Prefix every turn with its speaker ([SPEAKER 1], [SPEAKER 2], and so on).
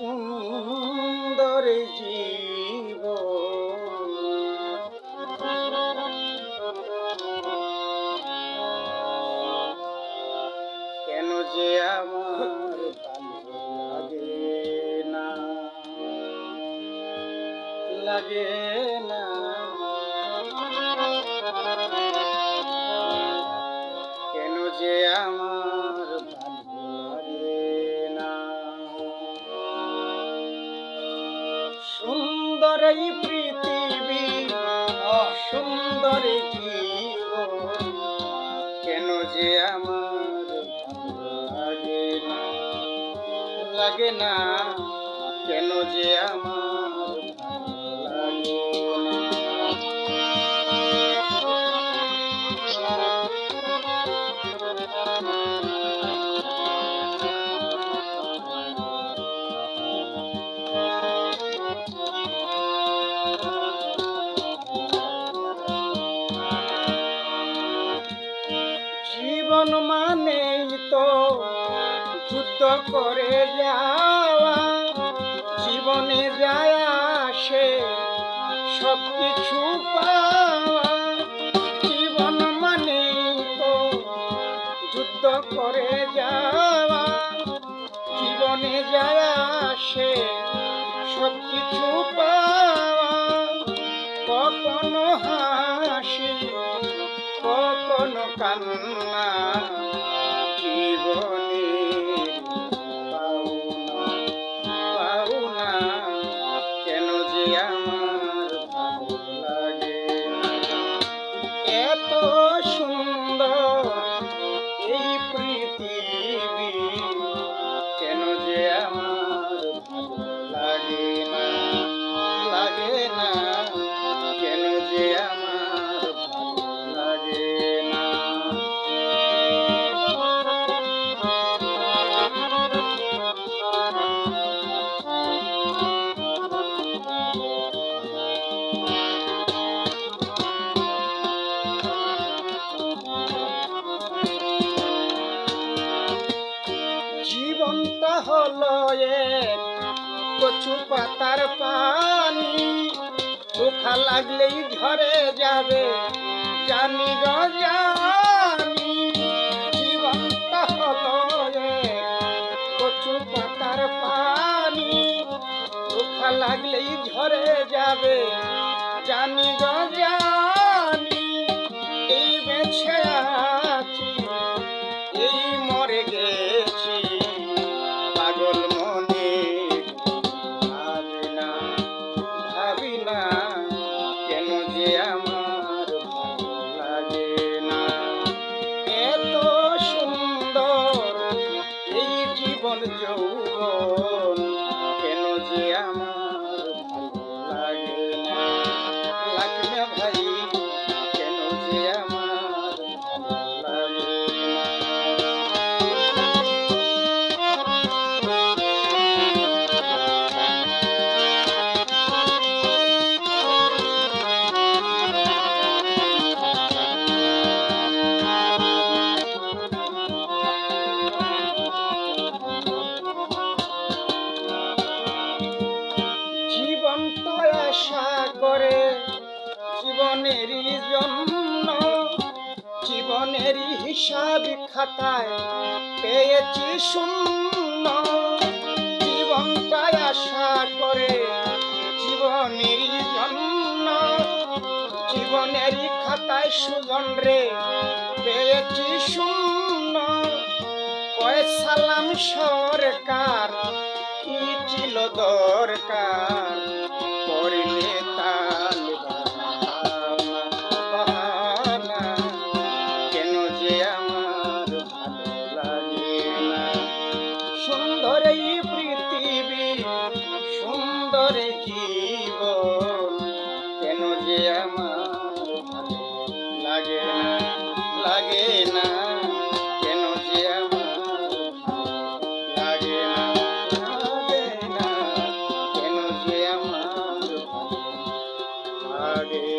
[SPEAKER 1] সুন্দর জীবন কেন যে আমার ভালো লাগে না কেন যে আমার ভালো লাগে না সুন্দর এই পৃথিবী সুন্দর জীবন কেন যে আমার ভালো লাগে না কেন যে আমার জীবন মানেই তো যুদ্ধ করে যাওয়া জীবনে যায় আসে সব কিছু পাওয়া জীবন মানেই তো যুদ্ধ করে যাওয়া জীবনে যায় আসে সব কিছু পাওয়া কখনো হাসি কখনো কান্না জীবনে পাওনা কেন যে আমার ভালো লাগে এত সুন্দর এই পৃথিবী কেন যে আমার ভালো লাগে না কেন যে আমার ভালো লাগে না জীবনটা হলো এক কচু পাতার পানি ধোঁকা লাগলেই ঝরে যাবে জানি গো জানি জীবনটা হলো এক কচু পাতার পানি ধোঁকা লাগলেই ঝরে যাবে জানি গো জানি এই বেঁচে আছি এই মরে গেছি পাগল মনে ভাবি না কেন যে আমার ভালো লাগে না এত সুন্দর এই জীবন যৌবন কেন যে আমার ভালো লাগে না ভাই কেন যে আমার ভালো লাগে আশা করে জীবনেরই জন্য জীবনেরই হিসাব খাতায় পেয়েছি শূন্য জীবনটাই আশা করে জীবনেরই জন্য জীবনেরই খাতায় সুজন রে পেয়েছি শূন্য সালাম সরকার কি ছিল দরকার করলে তাল বাহানা কেন যে আমার ভালো লাগে না সুন্দর এই পৃথিবী সুন্দর জীবন কেন যে আমার ভালো লাগে না কেন যে আমার লাগে না কেন যে আমার লাগে